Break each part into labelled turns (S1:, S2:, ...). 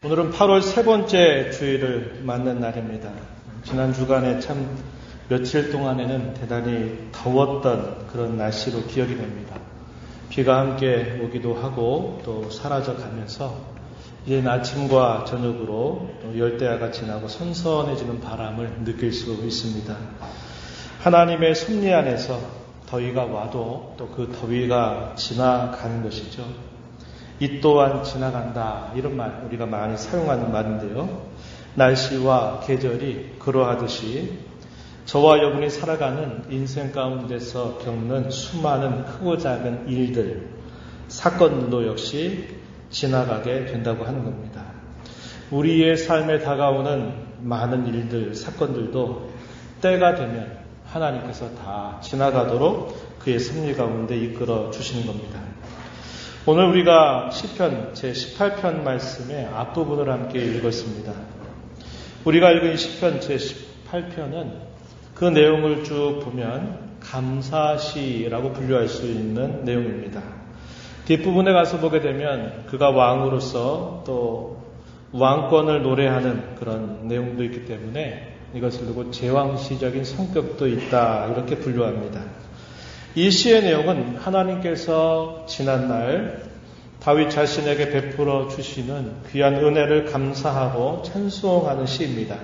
S1: 오늘은 8월 세 번째 주일을 맞는 날입니다. 지난 주간에 참 며칠 동안에는 대단히 더웠던 그런 날씨로 기억이 됩니다. 비가 함께 오기도 하고 또 사라져 가면서 이제 아침과 저녁으로 또 열대야가 지나고 선선해지는 바람을 느낄 수 있습니다. 하나님의 섭리 안에서 더위가 와도 또 그 더위가 지나가는 것이죠. 이 또한 지나간다. 이런 말 우리가 많이 사용하는 말인데요. 날씨와 계절이 그러하듯이 저와 여러분이 살아가는 인생 가운데서 겪는 수많은 크고 작은 일들, 사건들도 역시 지나가게 된다고 하는 겁니다. 우리의 삶에 다가오는 많은 일들, 사건들도 때가 되면 하나님께서 다 지나가도록 그의 섭리 가운데 이끌어 주시는 겁니다. 오늘 우리가 시편 제18편 말씀의 앞부분을 함께 읽었습니다. 우리가 읽은 시편 제18편은 그 내용을 쭉 보면 감사시라고 분류할 수 있는 내용입니다. 뒷부분에 가서 보게 되면 그가 왕으로서 또 왕권을 노래하는 그런 내용도 있기 때문에 이것을 두고 제왕시적인 성격도 있다 이렇게 분류합니다. 이 시의 내용은 하나님께서 지난날 다윗 자신에게 베풀어 주시는 귀한 은혜를 감사하고 찬송하는 시입니다.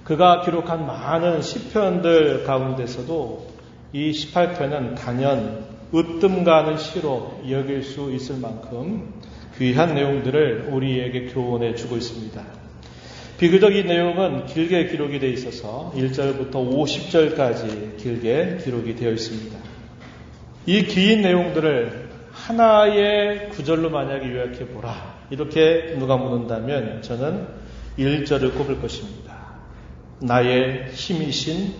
S1: 그가 기록한 많은 시편들 가운데서도 이 18편은 단연 으뜸 가는 시로 여길 수 있을 만큼 귀한 내용들을 우리에게 교훈해 주고 있습니다. 비교적 이 내용은 길게 기록이 되어 있어서 1절부터 50절까지 길게 기록이 되어 있습니다. 이 긴 내용들을 하나의 구절로 만약에 요약해 보라. 이렇게 누가 묻는다면 저는 1절을 꼽을 것입니다. 나의 힘이신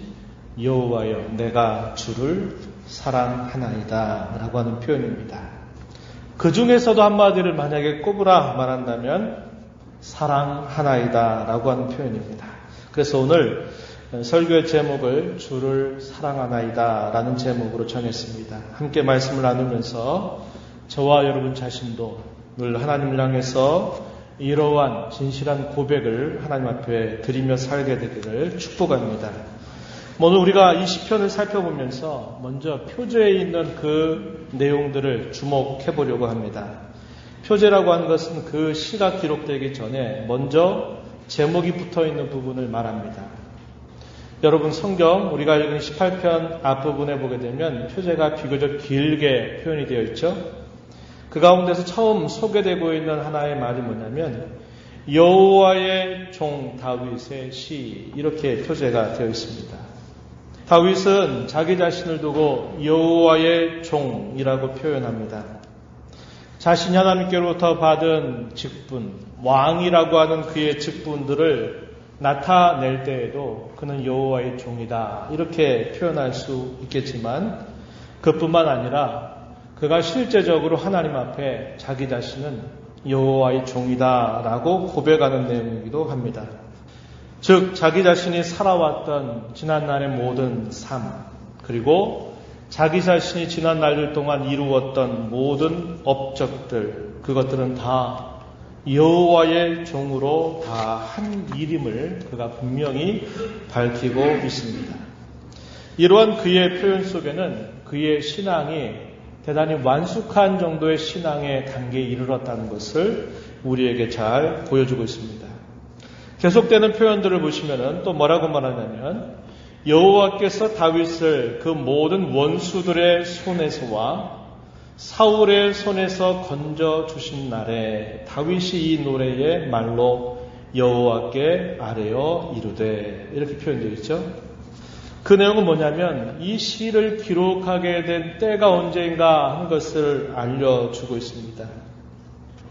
S1: 여호와여 내가 주를 사랑하나이다 라고 하는 표현입니다. 그 중에서도 한마디를 만약에 꼽으라 말한다면 사랑하나이다 라고 하는 표현입니다. 그래서 오늘 설교의 제목을 주를 사랑하나이다 라는 제목으로 정했습니다. 함께 말씀을 나누면서 저와 여러분 자신도 늘 하나님을 향해서 이러한 진실한 고백을 하나님 앞에 드리며 살게 되기를 축복합니다. 오늘 우리가 이 시편을 살펴보면서 먼저 표제에 있는 그 내용들을 주목해 보려고 합니다. 표제라고 하는 것은 그 시가 기록되기 전에 먼저 제목이 붙어있는 부분을 말합니다. 여러분 성경 우리가 읽은 18편 앞부분에 보게 되면 표제가 비교적 길게 표현이 되어 있죠. 그 가운데서 처음 소개되고 있는 하나의 말이 뭐냐면 여호와의 종 다윗의 시 이렇게 표제가 되어 있습니다. 다윗은 자기 자신을 두고 여호와의 종이라고 표현합니다. 자신이 하나님께로부터 받은 직분, 왕이라고 하는 그의 직분들을 나타낼 때에도 그는 여호와의 종이다 이렇게 표현할 수 있겠지만 그뿐만 아니라 그가 실제적으로 하나님 앞에 자기 자신은 여호와의 종이다 라고 고백하는 내용이기도 합니다. 즉 자기 자신이 살아왔던 지난날의 모든 삶 그리고 자기 자신이 지난 날들 동안 이루었던 모든 업적들 그것들은 다 여호와의 종으로 다 한 일임을 그가 분명히 밝히고 있습니다. 이러한 그의 표현 속에는 그의 신앙이 대단히 완숙한 정도의 신앙의 단계에 이르렀다는 것을 우리에게 잘 보여주고 있습니다. 계속되는 표현들을 보시면 또 뭐라고 말하냐면 여호와께서 다윗을 그 모든 원수들의 손에서와 사울의 손에서 건져 주신 날에 다윗이 이 노래의 말로 여호와께 아뢰어 이르되 이렇게 표현되어 있죠. 그 내용은 뭐냐면 이 시를 기록하게 된 때가 언제인가 하는 것을 알려주고 있습니다.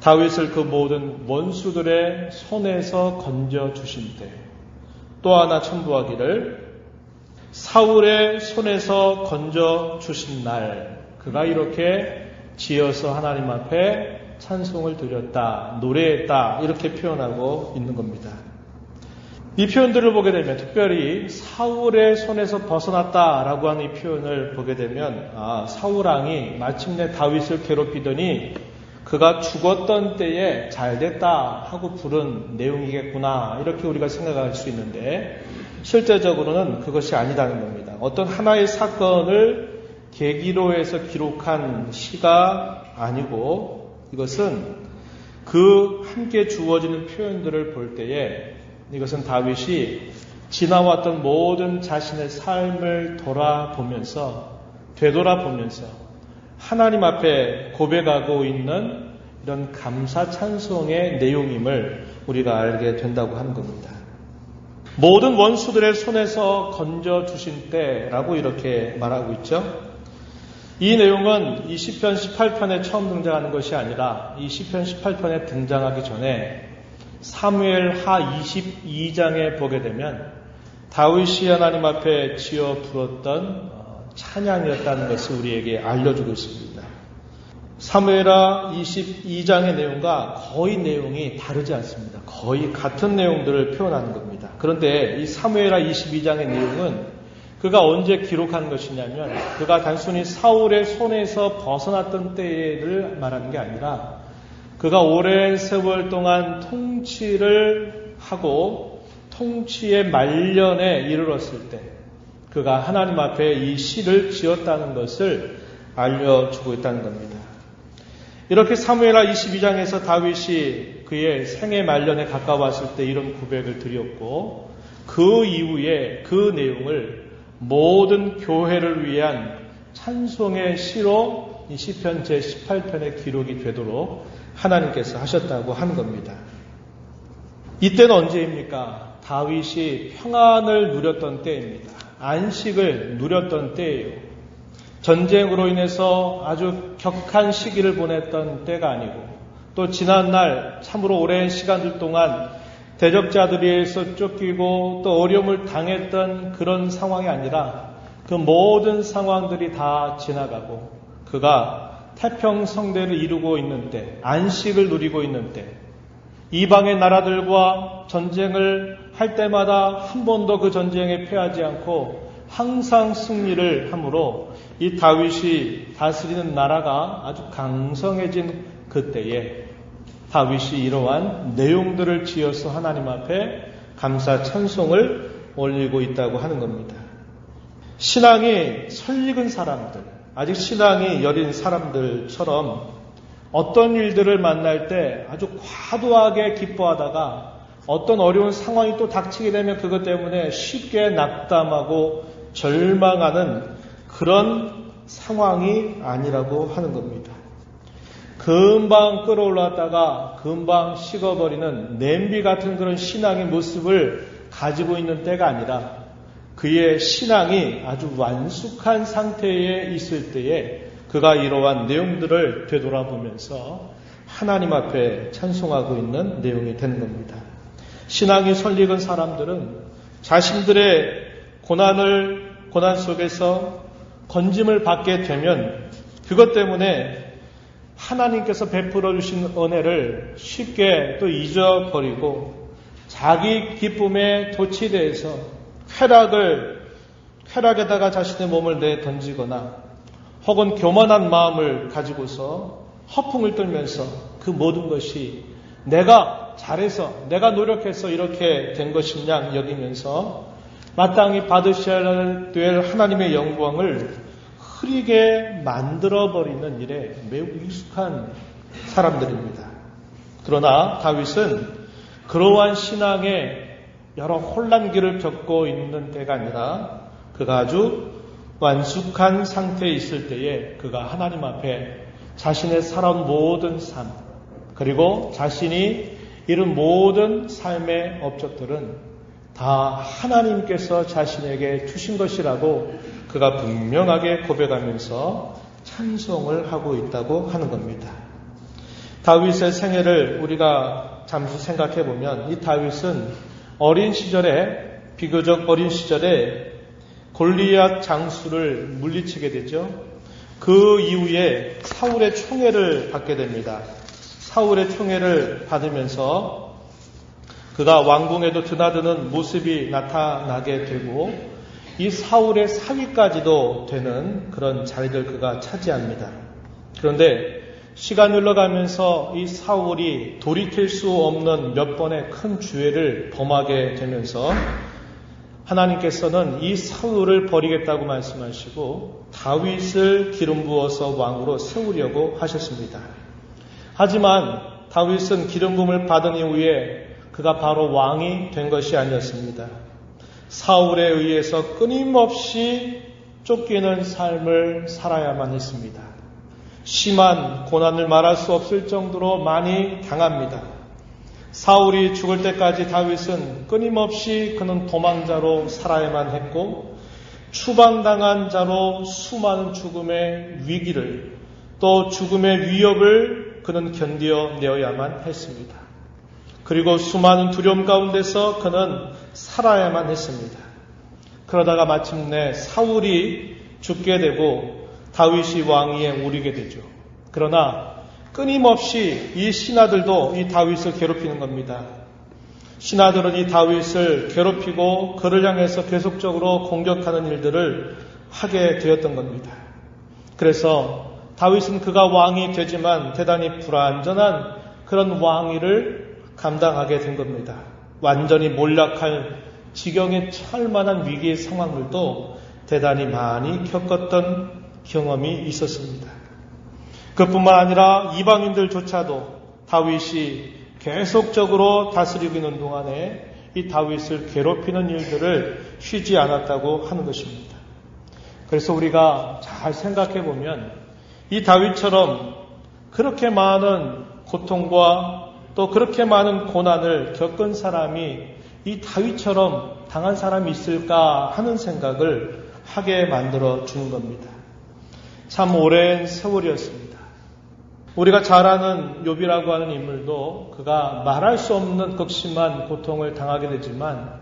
S1: 다윗을 그 모든 원수들의 손에서 건져 주신 때 또 하나 첨부하기를 사울의 손에서 건져 주신 날 그가 이렇게 지어서 하나님 앞에 찬송을 드렸다, 노래했다 이렇게 표현하고 있는 겁니다. 이 표현들을 보게 되면 특별히 사울의 손에서 벗어났다라고 하는 이 표현을 보게 되면 사울 왕이 마침내 다윗을 괴롭히더니 그가 죽었던 때에 잘됐다 하고 부른 내용이겠구나 이렇게 우리가 생각할 수 있는데 실제적으로는 그것이 아니다는 겁니다. 어떤 하나의 사건을 계기로 해서 기록한 시가 아니고 이것은 그 함께 주어지는 표현들을 볼 때에 이것은 다윗이 지나왔던 모든 자신의 삶을 되돌아보면서 하나님 앞에 고백하고 있는 이런 감사 찬송의 내용임을 우리가 알게 된다고 하는 겁니다. 모든 원수들의 손에서 건져주신 때라고 이렇게 말하고 있죠. 이 내용은 이 시편 18편에 처음 등장하는 것이 아니라 이 시편 18편에 등장하기 전에 사무엘하 22장에 보게 되면 다윗이 하나님 앞에 지어 부렀던 찬양이었다는 것을 우리에게 알려주고 있습니다. 사무엘하 22장의 내용과 거의 내용이 다르지 않습니다. 거의 같은 내용들을 표현하는 겁니다. 그런데 이 사무엘하 22장의 내용은 그가 언제 기록한 것이냐면 그가 단순히 사울의 손에서 벗어났던 때를 말하는 게 아니라 그가 오랜 세월 동안 통치를 하고 통치의 말년에 이르렀을 때 그가 하나님 앞에 이 시를 지었다는 것을 알려주고 있다는 겁니다. 이렇게 사무엘하 22장에서 다윗이 그의 생애 말년에 가까웠을 때 이런 고백을 드렸고 그 이후에 그 내용을 모든 교회를 위한 찬송의 시로 이 시편 제18편에 기록이 되도록 하나님께서 하셨다고 하는 겁니다. 이때는 언제입니까? 다윗이 평안을 누렸던 때입니다. 안식을 누렸던 때예요. 전쟁으로 인해서 아주 격한 시기를 보냈던 때가 아니고 또 지난날 참으로 오랜 시간들 동안 대적자들에 의해서 쫓기고 또 어려움을 당했던 그런 상황이 아니라 그 모든 상황들이 다 지나가고 그가 태평성대를 이루고 있는 때, 안식을 누리고 있는 때, 이방의 나라들과 전쟁을 할 때마다 한 번도 그 전쟁에 패하지 않고 항상 승리를 함으로 이 다윗이 다스리는 나라가 아주 강성해진 그때에 다윗이 이러한 내용들을 지어서 하나님 앞에 감사 찬송을 올리고 있다고 하는 겁니다. 신앙이 설익은 사람들, 아직 신앙이 여린 사람들처럼 어떤 일들을 만날 때 아주 과도하게 기뻐하다가 어떤 어려운 상황이 또 닥치게 되면 그것 때문에 쉽게 낙담하고 절망하는 그런 상황이 아니라고 하는 겁니다. 금방 끌어올랐다가 금방 식어버리는 냄비 같은 그런 신앙의 모습을 가지고 있는 때가 아니라 그의 신앙이 아주 완숙한 상태에 있을 때에 그가 이러한 내용들을 되돌아보면서 하나님 앞에 찬송하고 있는 내용이 되는 겁니다. 신앙이 설익은 사람들은 자신들의 고난 속에서 건짐을 받게 되면 그것 때문에 하나님께서 베풀어 주신 은혜를 쉽게 또 잊어버리고 자기 기쁨에 도취돼서 쾌락에다가 자신의 몸을 내던지거나 혹은 교만한 마음을 가지고서 허풍을 떨면서 그 모든 것이 내가 잘해서 내가 노력해서 이렇게 된 것이냐 여기면서 마땅히 받으셔야 될 하나님의 영광을 흐리게 만들어버리는 일에 매우 익숙한 사람들입니다. 그러나 다윗은 그러한 신앙에 여러 혼란기를 겪고 있는 때가 아니라 그가 아주 완숙한 상태에 있을 때에 그가 하나님 앞에 자신의 살아온 모든 삶 그리고 자신이 이룬 모든 삶의 업적들은 다 하나님께서 자신에게 주신 것이라고 그가 분명하게 고백하면서 찬송을 하고 있다고 하는 겁니다. 다윗의 생애를 우리가 잠시 생각해 보면 이 다윗은 비교적 어린 시절에 골리앗 장수를 물리치게 되죠. 그 이후에 사울의 총애를 받게 됩니다. 사울의 총애를 받으면서 그가 왕궁에도 드나드는 모습이 나타나게 되고 이 사울의 사위까지도 되는 그런 자리를 그가 차지합니다. 그런데 시간이 흘러가면서 이 사울이 돌이킬 수 없는 몇 번의 큰 죄를 범하게 되면서 하나님께서는 이 사울을 버리겠다고 말씀하시고 다윗을 기름 부어서 왕으로 세우려고 하셨습니다. 하지만 다윗은 기름 부음을 받은 이후에 그가 바로 왕이 된 것이 아니었습니다. 사울에 의해서 끊임없이 쫓기는 삶을 살아야만 했습니다. 심한 고난을 말할 수 없을 정도로 많이 당합니다. 사울이 죽을 때까지 다윗은 끊임없이 그는 도망자로 살아야만 했고 추방당한 자로 수많은 죽음의 위기를 또 죽음의 위협을 그는 견뎌내어야만 했습니다. 그리고 수많은 두려움 가운데서 그는 살아야만 했습니다. 그러다가 마침내 사울이 죽게 되고 다윗이 왕위에 오르게 되죠. 그러나 끊임없이 이 신하들도 이 다윗을 괴롭히는 겁니다. 신하들은 이 다윗을 괴롭히고 그를 향해서 계속적으로 공격하는 일들을 하게 되었던 겁니다. 그래서 다윗은 그가 왕이 되지만 대단히 불완전한 그런 왕위를 감당하게 된 겁니다. 완전히 몰락할 지경에 처할 만한 위기의 상황들도 대단히 많이 겪었던 경험이 있었습니다. 그뿐만 아니라 이방인들조차도 다윗이 계속적으로 다스리고 있는 동안에 이 다윗을 괴롭히는 일들을 쉬지 않았다고 하는 것입니다. 그래서 우리가 잘 생각해 보면 이 다윗처럼 그렇게 많은 고통과 또 그렇게 많은 고난을 겪은 사람이 이 다윗처럼 당한 사람이 있을까 하는 생각을 하게 만들어 주는 겁니다. 참 오랜 세월이었습니다. 우리가 잘 아는 욥이라고 하는 인물도 그가 말할 수 없는 극심한 고통을 당하게 되지만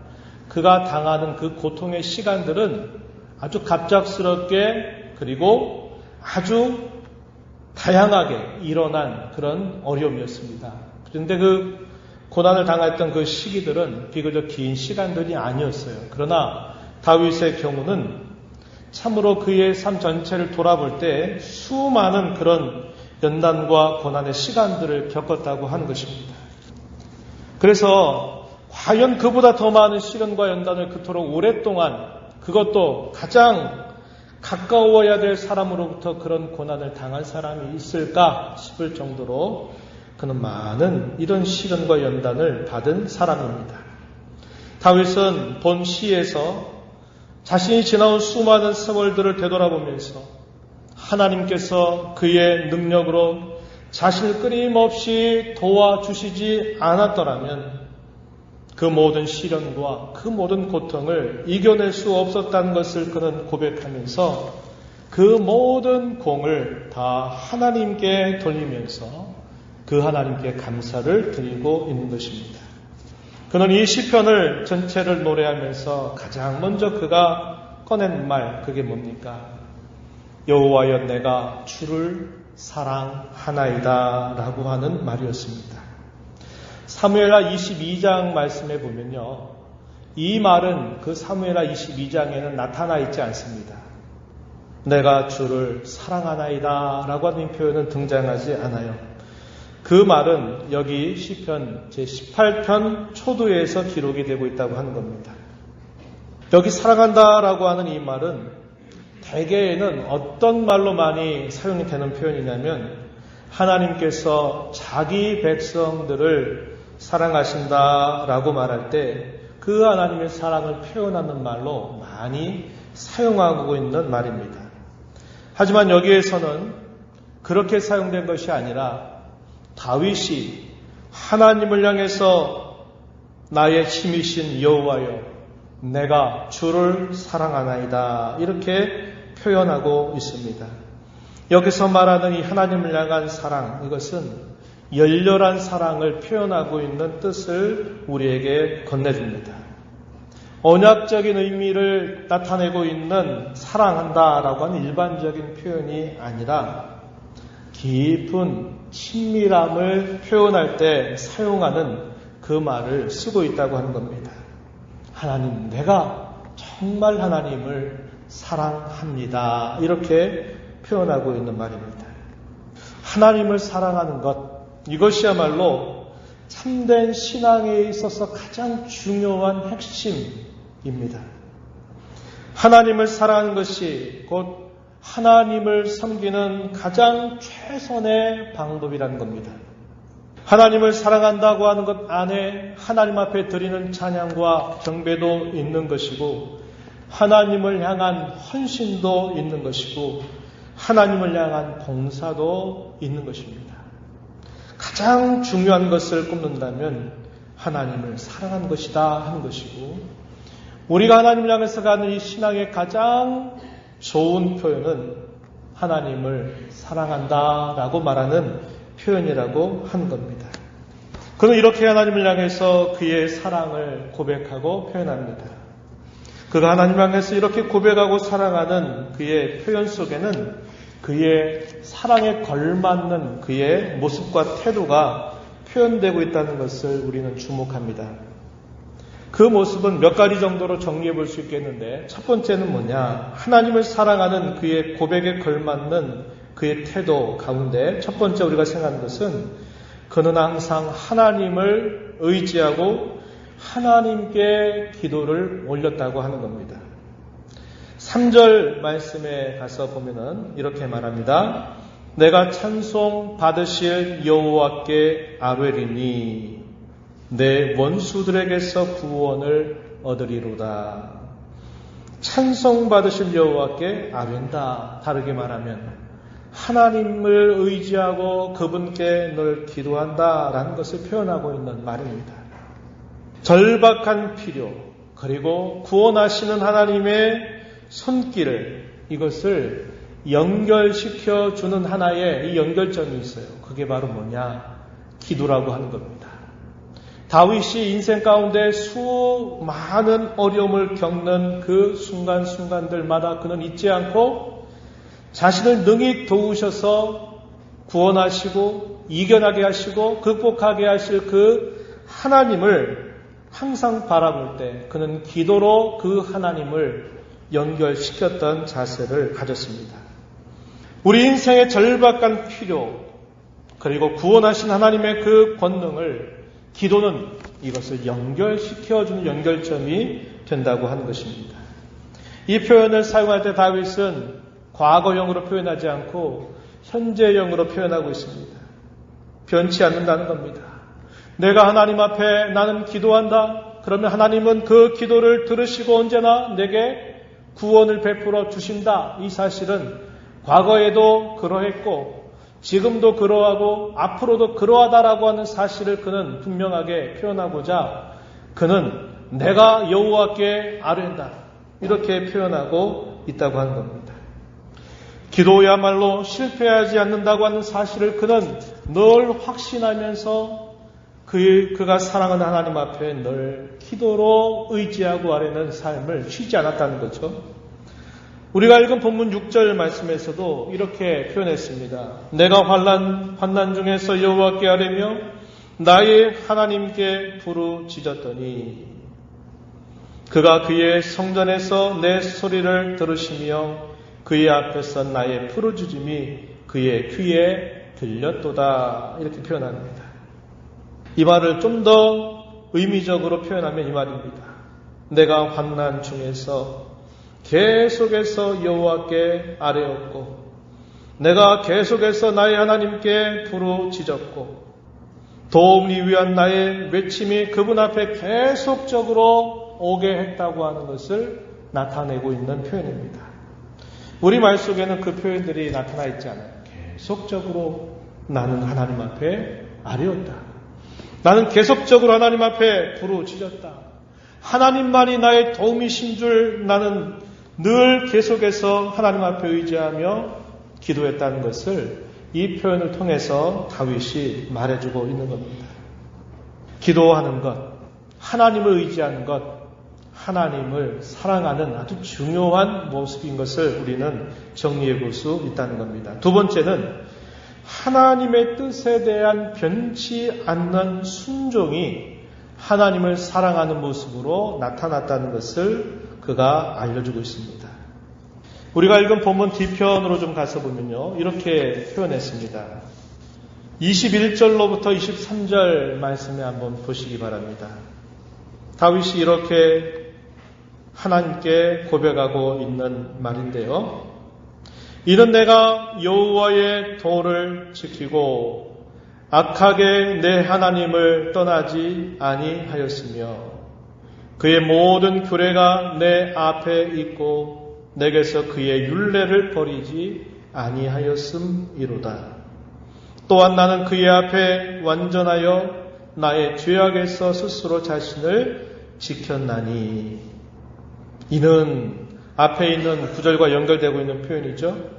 S1: 그가 당하는 그 고통의 시간들은 아주 갑작스럽게 그리고 아주 다양하게 일어난 그런 어려움이었습니다. 그런데 그 고난을 당했던 그 시기들은 비교적 긴 시간들이 아니었어요. 그러나 다윗의 경우는 참으로 그의 삶 전체를 돌아볼 때 수많은 그런 연단과 고난의 시간들을 겪었다고 하는 것입니다. 그래서 과연 그보다 더 많은 시련과 연단을 그토록 오랫동안 그것도 가장 가까워야 될 사람으로부터 그런 고난을 당한 사람이 있을까 싶을 정도로 그는 많은 이런 시련과 연단을 받은 사람입니다. 다윗은 본 시에서 자신이 지나온 수많은 세월들을 되돌아보면서 하나님께서 그의 능력으로 자신을 끊임없이 도와주시지 않았더라면 그 모든 시련과 그 모든 고통을 이겨낼 수 없었다는 것을 그는 고백하면서 그 모든 공을 다 하나님께 돌리면서 그 하나님께 감사를 드리고 있는 것입니다. 그는 이 시편을 전체를 노래하면서 가장 먼저 그가 꺼낸 말, 그게 뭡니까? 여호와여 내가 주를 사랑하나이다 라고 하는 말이었습니다. 사무엘하 22장 말씀에 보면요, 이 말은 그 사무엘하 22장에는 나타나 있지 않습니다. 내가 주를 사랑하나이다 라고 하는 표현은 등장하지 않아요. 그 말은 여기 시편 제18편 초두에서 기록이 되고 있다고 하는 겁니다. 여기 사랑한다라고 하는 이 말은 대개에는 어떤 말로 많이 사용이 되는 표현이냐면 하나님께서 자기 백성들을 사랑하신다라고 말할 때 그 하나님의 사랑을 표현하는 말로 많이 사용하고 있는 말입니다. 하지만 여기에서는 그렇게 사용된 것이 아니라 다윗이 하나님을 향해서 나의 힘이신 여호와여 내가 주를 사랑하나이다 이렇게 표현하고 있습니다. 여기서 말하는 이 하나님을 향한 사랑, 이것은 열렬한 사랑을 표현하고 있는 뜻을 우리에게 건네줍니다. 언약적인 의미를 나타내고 있는 사랑한다라고 하는 일반적인 표현이 아니라 깊은 친밀함을 표현할 때 사용하는 그 말을 쓰고 있다고 하는 겁니다. 하나님, 내가 정말 하나님을 사랑합니다. 이렇게 표현하고 있는 말입니다. 하나님을 사랑하는 것, 이것이야말로 참된 신앙에 있어서 가장 중요한 핵심입니다. 하나님을 사랑하는 것이 곧 하나님을 섬기는 가장 최선의 방법이라는 겁니다. 하나님을 사랑한다고 하는 것 안에 하나님 앞에 드리는 찬양과 경배도 있는 것이고, 하나님을 향한 헌신도 있는 것이고, 하나님을 향한 봉사도 있는 것입니다. 가장 중요한 것을 꼽는다면 하나님을 사랑하는 것이다 하는 것이고, 우리가 하나님을 향해서 가는 이 신앙의 가장 좋은 표현은 하나님을 사랑한다라고 말하는 표현이라고 하는 겁니다. 그는 이렇게 하나님을 향해서 그의 사랑을 고백하고 표현합니다. 그가 하나님을 향해서 이렇게 고백하고 사랑하는 그의 표현 속에는 그의 사랑에 걸맞는 그의 모습과 태도가 표현되고 있다는 것을 우리는 주목합니다. 그 모습은 몇 가지 정도로 정리해 볼 수 있겠는데, 첫 번째는 뭐냐? 하나님을 사랑하는 그의 고백에 걸맞는 그의 태도 가운데 첫 번째 우리가 생각하는 것은 그는 항상 하나님을 의지하고 하나님께 기도를 올렸다고 하는 겁니다. 3절 말씀에 가서 보면은 이렇게 말합니다. 내가 찬송 받으실 여호와께 아뢰리니 내 원수들에게서 구원을 얻으리로다. 찬송 받으실 여호와께 아뢰다. 다르게 말하면 하나님을 의지하고 그분께 늘 기도한다라는 것을 표현하고 있는 말입니다. 절박한 필요, 그리고 구원하시는 하나님의 손길을, 이것을 연결시켜 주는 하나의 이 연결점이 있어요. 그게 바로 뭐냐? 기도라고 하는 겁니다. 다윗이 인생 가운데 수많은 어려움을 겪는 그 순간순간들마다 그는 잊지 않고 자신을 능히 도우셔서 구원하시고 이겨나게 하시고 극복하게 하실 그 하나님을 항상 바라볼 때 그는 기도로 그 하나님을 연결시켰던 자세를 가졌습니다. 우리 인생의 절박한 필요, 그리고 구원하신 하나님의 그 권능을 기도는 이것을 연결시켜주는 연결점이 된다고 하는 것입니다. 이 표현을 사용할 때 다윗은 과거형으로 표현하지 않고 현재형으로 표현하고 있습니다. 변치 않는다는 겁니다. 내가 하나님 앞에 나는 기도한다. 그러면 하나님은 그 기도를 들으시고 언제나 내게 구원을 베풀어 주신다. 이 사실은 과거에도 그러했고 지금도 그러하고 앞으로도 그러하다라고 하는 사실을 그는 분명하게 표현하고자 그는 내가 여호와께 아뢰다. 이렇게 표현하고 있다고 하는 겁니다. 기도야말로 실패하지 않는다고 하는 사실을 그는 늘 확신하면서 그가 사랑하는 하나님 앞에 늘 기도로 의지하고 아뢰는 삶을 쉬지 않았다는 거죠. 우리가 읽은 본문 6절 말씀에서도 이렇게 표현했습니다. 내가 환난 중에서 여호와께 아뢰며 나의 하나님께 부르짖었더니 그가 그의 성전에서 내 소리를 들으시며 그의 앞에서 나의 부르짖음이 그의 귀에 들렸도다. 이렇게 표현합니다. 이 말을 좀 더 의미적으로 표현하면 이 말입니다. 내가 환난 중에서 계속해서 여호와께 아뢰었고 내가 계속해서 나의 하나님께 부르짖었고 도움을 위한 나의 외침이 그분 앞에 계속적으로 오게 했다고 하는 것을 나타내고 있는 표현입니다. 우리말 속에는 그 표현들이 나타나 있지 않아요. 계속적으로 나는 하나님 앞에 아뢰었다. 나는 계속적으로 하나님 앞에 부르짖었다. 하나님만이 나의 도움이신 줄 나는 늘 계속해서 하나님 앞에 의지하며 기도했다는 것을 이 표현을 통해서 다윗이 말해주고 있는 겁니다. 기도하는 것, 하나님을 의지하는 것, 하나님을 사랑하는 아주 중요한 모습인 것을 우리는 정리해 볼 수 있다는 겁니다. 두 번째는 하나님의 뜻에 대한 변치 않는 순종이 하나님을 사랑하는 모습으로 나타났다는 것을 그가 알려주고 있습니다. 우리가 읽은 본문 뒤편으로 좀 가서 보면요. 이렇게 표현했습니다. 21절로부터 23절 말씀에 한번 보시기 바랍니다. 다윗이 이렇게 하나님께 고백하고 있는 말인데요. 이는 내가 여호와의 도를 지키고 악하게 내 하나님을 떠나지 아니하였으며 그의 모든 규례가 내 앞에 있고 내게서 그의 율례를 버리지 아니하였음이로다. 또한 나는 그의 앞에 완전하여 나의 죄악에서 스스로 자신을 지켰나니. 이는 앞에 있는 구절과 연결되고 있는 표현이죠.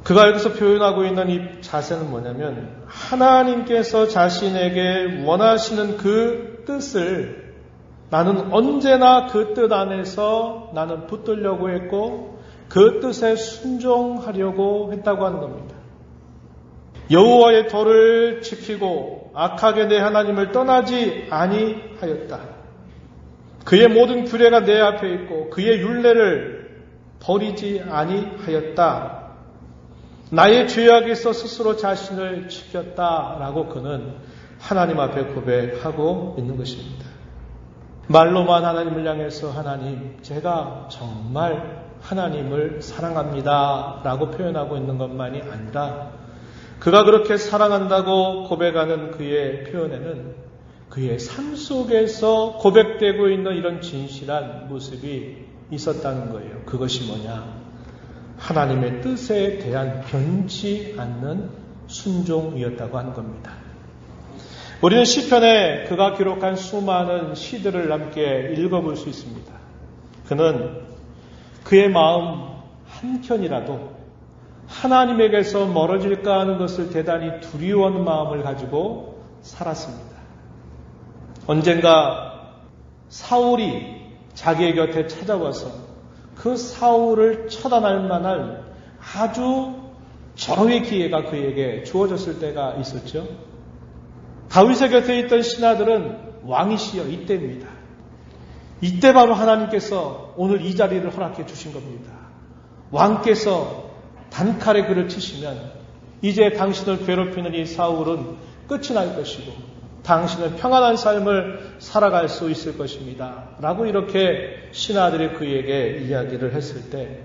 S1: 그가 여기서 표현하고 있는 이 자세는 뭐냐면 하나님께서 자신에게 원하시는 그 뜻을 나는 언제나 그 뜻 안에서 나는 붙들려고 했고 그 뜻에 순종하려고 했다고 하는 겁니다. 여호와의 도를 지키고 악하게 내 하나님을 떠나지 아니하였다. 그의 모든 규례가 내 앞에 있고 그의 율례를 버리지 아니하였다. 나의 죄악에서 스스로 자신을 지켰다라고 그는 하나님 앞에 고백하고 있는 것입니다. 말로만 하나님을 향해서 하나님, 제가 정말 하나님을 사랑합니다 라고 표현하고 있는 것만이 아니라 그가 그렇게 사랑한다고 고백하는 그의 표현에는 그의 삶 속에서 고백되고 있는 이런 진실한 모습이 있었다는 거예요. 그것이 뭐냐? 하나님의 뜻에 대한 변치 않는 순종이었다고 하는 겁니다. 우리는 시편에 그가 기록한 수많은 시들을 함께 읽어볼 수 있습니다. 그는 그의 마음 한켠이라도 하나님에게서 멀어질까 하는 것을 대단히 두려워하는 마음을 가지고 살았습니다. 언젠가 사울이 자기의 곁에 찾아와서 그 사울을 처단할 만한 아주 절호의 기회가 그에게 주어졌을 때가 있었죠. 다윗의 곁에 있던 신하들은 왕이시여 이때입니다. 이때 바로 하나님께서 오늘 이 자리를 허락해 주신 겁니다. 왕께서 단칼에 그를 치시면 이제 당신을 괴롭히는 이 사울은 끝이 날 것이고 당신은 평안한 삶을 살아갈 수 있을 것입니다. 라고 이렇게 신하들이 그에게 이야기를 했을 때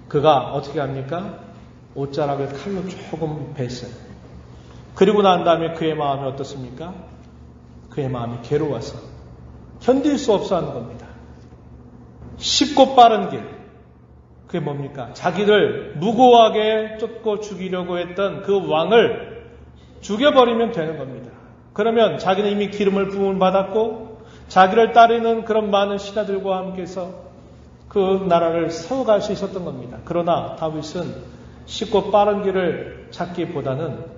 S1: 그가 어떻게 합니까? 옷자락을 칼로 조금 뱄어요. 그리고 난 다음에 그의 마음이 어떻습니까? 그의 마음이 괴로워서 견딜 수 없어 하는 겁니다. 쉽고 빠른 길. 그게 뭡니까? 자기를 무고하게 쫓고 죽이려고 했던 그 왕을 죽여버리면 되는 겁니다. 그러면 자기는 이미 기름을 부음을 받았고 자기를 따르는 그런 많은 신하들과 함께서 그 나라를 세워갈 수 있었던 겁니다. 그러나 다윗은 쉽고 빠른 길을 찾기보다는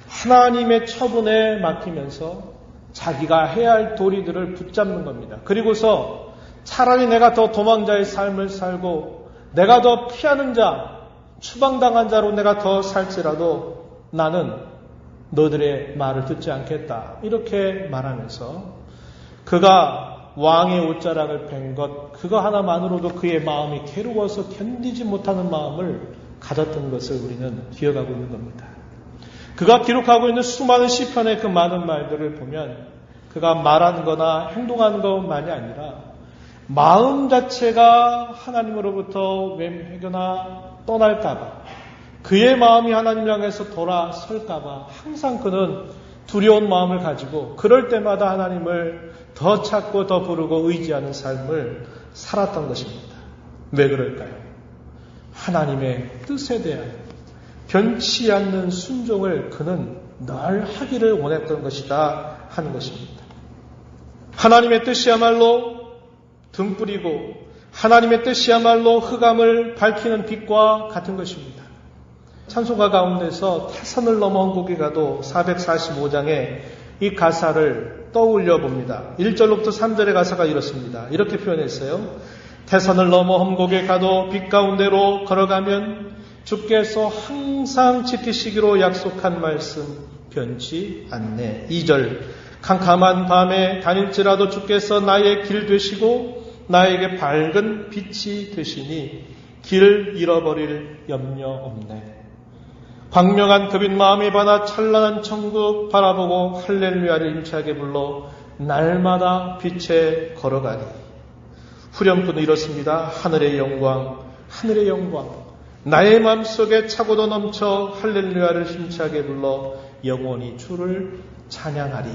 S1: 하나님의 처분에 맡기면서 자기가 해야 할 도리들을 붙잡는 겁니다. 그리고서 차라리 내가 더 도망자의 삶을 살고 내가 더 피하는 자, 추방당한 자로 내가 더 살지라도 나는 너들의 말을 듣지 않겠다. 이렇게 말하면서 그가 왕의 옷자락을 벤 것, 그거 하나만으로도 그의 마음이 괴로워서 견디지 못하는 마음을 가졌던 것을 우리는 기억하고 있는 겁니다. 그가 기록하고 있는 수많은 시편의 그 많은 말들을 보면 그가 말하는 거나 행동하는 것만이 아니라 마음 자체가 하나님으로부터 외면하거나 떠날까봐 그의 마음이 하나님 향해서 돌아설까봐 항상 그는 두려운 마음을 가지고 그럴 때마다 하나님을 더 찾고 더 부르고 의지하는 삶을 살았던 것입니다. 왜 그럴까요? 하나님의 뜻에 대한 변치 않는 순종을 그는 늘 하기를 원했던 것이다 하는 것입니다. 하나님의 뜻이야말로 등불이고 하나님의 뜻이야말로 흑암을 밝히는 빛과 같은 것입니다. 찬송가 가운데서 태산을 넘어 험곡에 가도 445장에 이 가사를 떠올려 봅니다. 1절로부터 3절의 가사가 이렇습니다. 이렇게 표현했어요. 태산을 넘어 험곡에 가도 빛 가운데로 걸어가면 주께서 항상 지키시기로 약속한 말씀 변치 않네. 2절 캄캄한 밤에 다닐지라도 주께서 나의 길 되시고 나에게 밝은 빛이 되시니 길을 잃어버릴 염려 없네. 광명한 급인 마음이 받아 찬란한 천국 바라보고 할렐루야를 힘차게 불러 날마다 빛에 걸어가니. 후렴구는 이렇습니다. 하늘의 영광, 하늘의 영광. 나의 마음속에 차고도 넘쳐 할렐루야를 힘차게 불러 영원히 주를 찬양하리.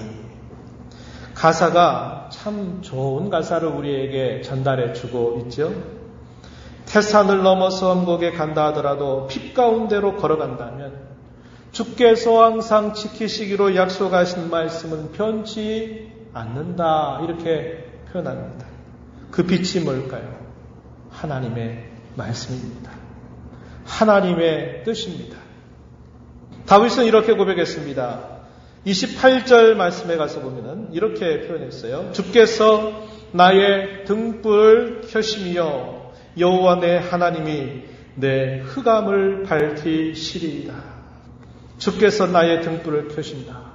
S1: 가사가 참 좋은 가사를 우리에게 전달해 주고 있죠. 태산을 넘어서 언곡에 간다 하더라도 빛 가운데로 걸어간다면 주께서 항상 지키시기로 약속하신 말씀은 변치 않는다. 이렇게 표현합니다. 그 빛이 뭘까요? 하나님의 말씀입니다. 하나님의 뜻입니다. 다윗은 이렇게 고백했습니다. 28절 말씀에 가서 보면은 이렇게 표현했어요. 주께서 나의 등불을 켜시며 여호와 내 하나님이 내 흑암을 밝히시리이다. 주께서 나의 등불을 켜신다.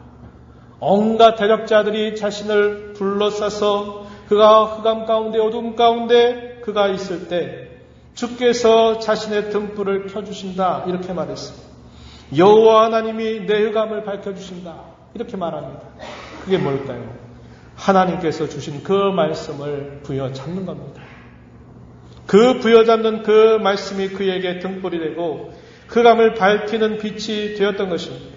S1: 온갖 대적자들이 자신을 둘러싸서 그가 흑암 가운데 어둠 가운데 그가 있을 때 주께서 자신의 등불을 켜주신다. 이렇게 말했어요. 여호와 하나님이 내 흑암을 밝혀주신다. 이렇게 말합니다. 그게 뭘까요? 하나님께서 주신 그 말씀을 부여잡는 겁니다. 그 부여잡는 그 말씀이 그에게 등불이 되고 흑암을 밝히는 빛이 되었던 것입니다.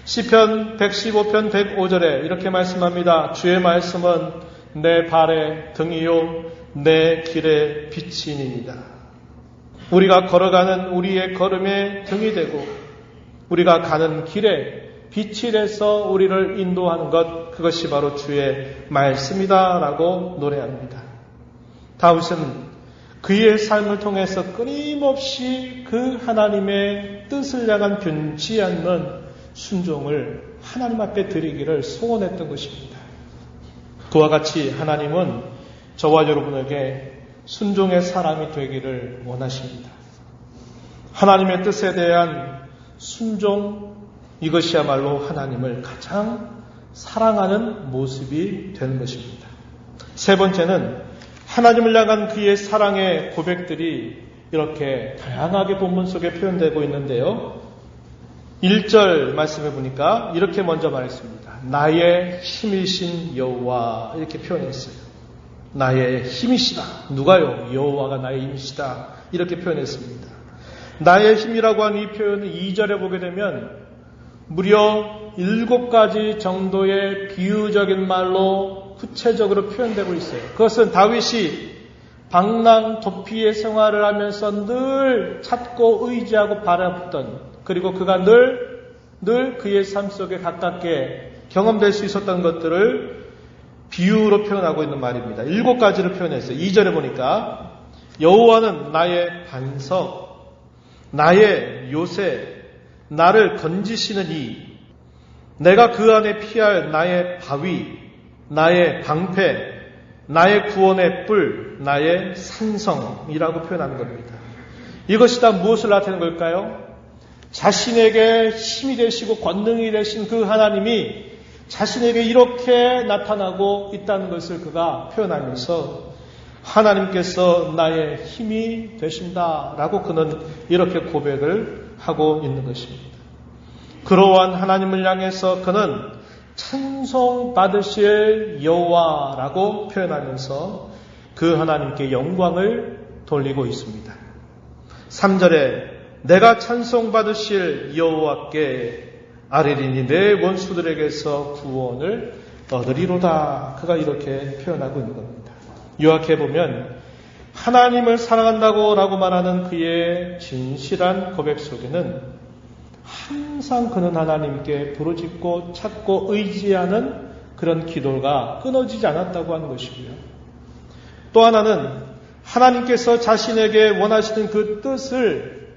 S1: 시편 115편 105절에 이렇게 말씀합니다. 주의 말씀은 내 발의 등이요 내 길의 빛이니이다. 우리가 걸어가는 우리의 걸음의 등이 되고 우리가 가는 길에 빛이 돼서 우리를 인도하는 것, 그것이 바로 주의 말씀이다 라고 노래합니다. 다윗은 그의 삶을 통해서 끊임없이 그 하나님의 뜻을 향한 변치 않는 순종을 하나님 앞에 드리기를 소원했던 것입니다. 그와 같이 하나님은 저와 여러분에게 순종의 사람이 되기를 원하십니다. 하나님의 뜻에 대한 순종, 이것이야말로 하나님을 가장 사랑하는 모습이 되는 것입니다. 세 번째는 하나님을 향한 그의 사랑의 고백들이 이렇게 다양하게 본문 속에 표현되고 있는데요. 1절 말씀해 보니까 이렇게 먼저 말했습니다. 나의 힘이신 여호와, 이렇게 표현했어요. 나의 힘이시다. 누가요? 여호와가 나의 힘이시다. 이렇게 표현했습니다. 나의 힘이라고 하는 이 표현을 2절에 보게 되면 무려 7가지 정도의 비유적인 말로 구체적으로 표현되고 있어요. 그것은 다윗이 방랑 도피의 생활을 하면서 늘 찾고 의지하고 바라봤던, 그리고 그가 늘 그의 삶 속에 가깝게 경험될 수 있었던 것들을 비유로 표현하고 있는 말입니다. 7가지를 표현했어요. 2절에 보니까 여호와는 나의 반석, 나의 요새, 나를 건지시는 이, 내가 그 안에 피할 나의 바위, 나의 방패, 나의 구원의 뿔, 나의 산성이라고 표현하는 겁니다. 이것이 다 무엇을 나타내는 걸까요? 자신에게 힘이 되시고 권능이 되신 그 하나님이 자신에게 이렇게 나타나고 있다는 것을 그가 표현하면서 하나님께서 나의 힘이 되신다라고 그는 이렇게 고백을 하고 있는 것입니다. 그러한 하나님을 향해서 그는 찬송 받으실 여호와라고 표현하면서 그 하나님께 영광을 돌리고 있습니다. 3절에 내가 찬송 받으실 여호와께 아뢰리니 내 원수들에게서 구원을 얻으리로다. 그가 이렇게 표현하고 있는 겁니다. 요약해 보면 하나님을 사랑한다고 라고 말하는 그의 진실한 고백 속에는 항상 그는 하나님께 부르짖고 찾고 의지하는 그런 기도가 끊어지지 않았다고 하는 것이고요. 또 하나는 하나님께서 자신에게 원하시는 그 뜻을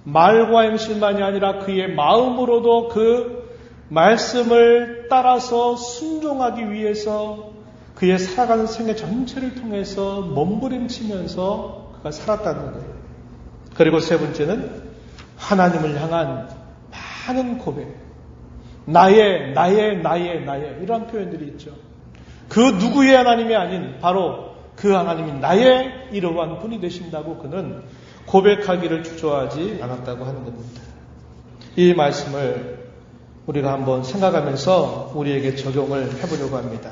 S1: 말과 행실만이 아니라 그의 마음으로도 그 말씀을 따라서 순종하기 위해서 그의 살아가는 생애 전체를 통해서 몸부림치면서 그가 살았다는 거예요. 그리고 세 번째는 하나님을 향한 많은 고백, 나의 이런 표현들이 있죠. 그 누구의 하나님이 아닌 바로 그 하나님이 나의 이러한 분이 되신다고 그는 고백하기를 주저하지 않았다고 하는 겁니다. 이 말씀을 우리가 한번 생각하면서 우리에게 적용을 해보려고 합니다.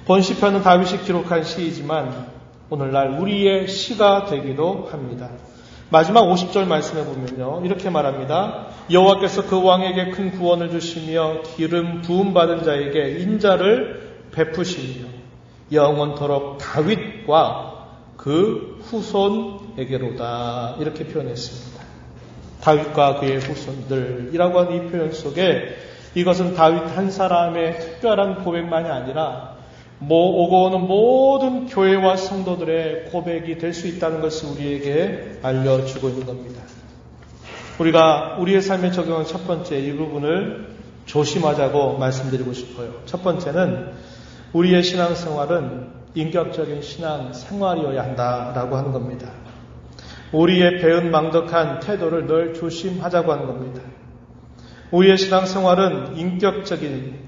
S1: 본 시편은 다윗이 기록한 시이지만 오늘날 우리의 시가 되기도 합니다. 마지막 50절 말씀에 보면요, 이렇게 말합니다. 여호와께서 그 왕에게 큰 구원을 주시며 기름 부음 받은 자에게 인자를 베푸시며 영원토록 다윗과 그 후손에게로다, 이렇게 표현했습니다. 다윗과 그의 후손들이라고 하는 이 표현 속에 이것은 다윗 한 사람의 특별한 고백만이 아니라 오고 오는 모든 교회와 성도들의 고백이 될 수 있다는 것을 우리에게 알려주고 있는 겁니다. 우리가 우리의 삶에 적용한 첫 번째 이 부분을 조심하자고 말씀드리고 싶어요. 첫 번째는 우리의 신앙생활은 인격적인 신앙생활이어야 한다라고 하는 겁니다. 우리의 배은망덕한 태도를 늘 조심하자고 하는 겁니다. 우리의 신앙생활은 인격적인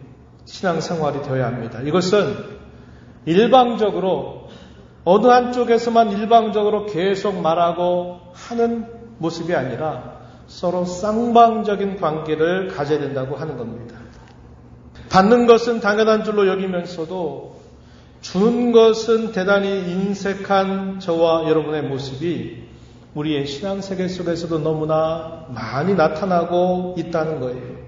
S1: 신앙생활이 되어야 합니다. 이것은 일방적으로 어느 한쪽에서만 일방적으로 계속 말하고 하는 모습이 아니라 서로 쌍방적인 관계를 가져야 된다고 하는 겁니다. 받는 것은 당연한 줄로 여기면서도 주는 것은 대단히 인색한 저와 여러분의 모습이 우리의 신앙세계 속에서도 너무나 많이 나타나고 있다는 거예요.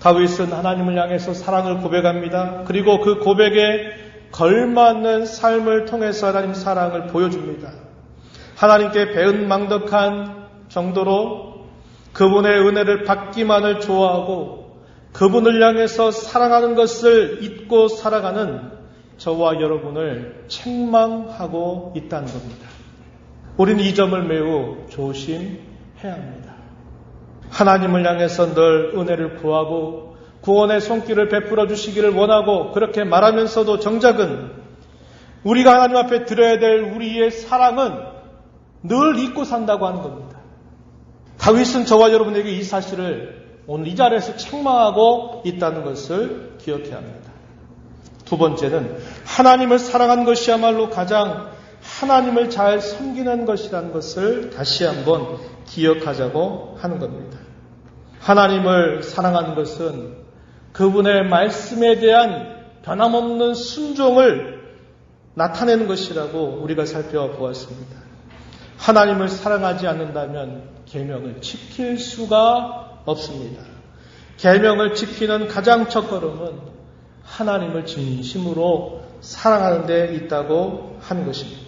S1: 다윗은 하나님을 향해서 사랑을 고백합니다. 그리고 그 고백에 걸맞는 삶을 통해서 하나님 사랑을 보여줍니다. 하나님께 배은망덕한 정도로 그분의 은혜를 받기만을 좋아하고 그분을 향해서 사랑하는 것을 잊고 살아가는 저와 여러분을 책망하고 있다는 겁니다. 우리는 이 점을 매우 조심해야 합니다. 하나님을 향해서 늘 은혜를 구하고 구원의 손길을 베풀어 주시기를 원하고 그렇게 말하면서도 정작은 우리가 하나님 앞에 드려야 될 우리의 사랑은 늘 잊고 산다고 하는 겁니다. 다윗은 저와 여러분에게 이 사실을 오늘 이 자리에서 책망하고 있다는 것을 기억해야 합니다. 두 번째는 하나님을 사랑하는 것이야말로 가장 하나님을 잘 섬기는 것이라는 것을 다시 한번 기억하자고 하는 겁니다. 하나님을 사랑하는 것은 그분의 말씀에 대한 변함없는 순종을 나타내는 것이라고 우리가 살펴보았습니다. 하나님을 사랑하지 않는다면 계명을 지킬 수가 없습니다. 계명을 지키는 가장 첫걸음은 하나님을 진심으로 사랑하는 데 있다고 하는 것입니다.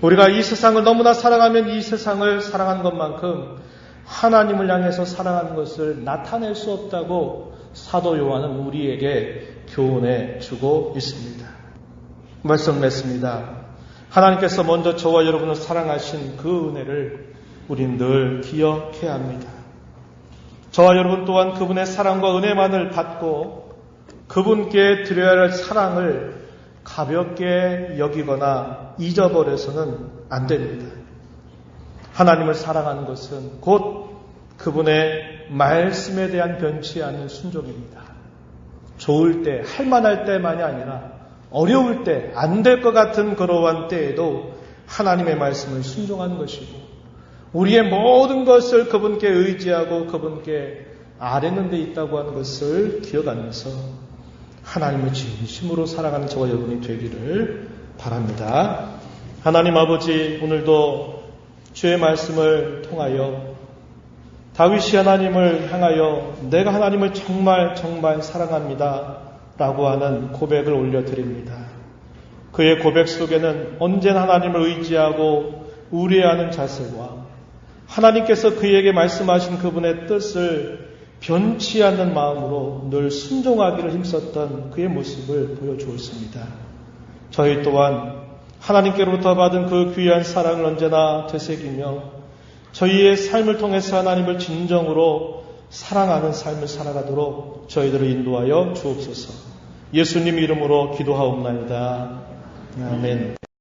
S1: 우리가 이 세상을 너무나 사랑하면 이 세상을 사랑하는 것만큼 하나님을 향해서 사랑하는 것을 나타낼 수 없다고 사도 요한은 우리에게 교훈해 주고 있습니다. 말씀 맺습니다. 하나님께서 먼저 저와 여러분을 사랑하신 그 은혜를 우린 늘 기억해야 합니다. 저와 여러분 또한 그분의 사랑과 은혜만을 받고 그분께 드려야 할 사랑을 가볍게 여기거나 잊어버려서는 안 됩니다. 하나님을 사랑하는 것은 곧 그분의 말씀에 대한 변치 않는 순종입니다. 좋을 때, 할만할 때만이 아니라 어려울 때, 안 될 것 같은 그러한 때에도 하나님의 말씀을 순종하는 것이고 우리의 모든 것을 그분께 의지하고 그분께 아뢰는 데 있다고 하는 것을 기억하면서 하나님을 진심으로 사랑하는 저와 여러분이 되기를 바랍니다. 하나님 아버지, 오늘도 주의 말씀을 통하여 다윗이 하나님을 향하여 내가 하나님을 정말 사랑합니다 라고 하는 고백을 올려드립니다. 그의 고백 속에는 언제나 하나님을 의지하고 우려하는 자세와 하나님께서 그에게 말씀하신 그분의 뜻을 변치 않는 마음으로 늘 순종하기를 힘썼던 그의 모습을 보여주었습니다. 저희 또한 하나님께로부터 받은 그 귀한 사랑을 언제나 되새기며 저희의 삶을 통해서 하나님을 진정으로 사랑하는 삶을 살아가도록 저희들을 인도하여 주옵소서. 예수님 이름으로 기도하옵나이다. 아멘.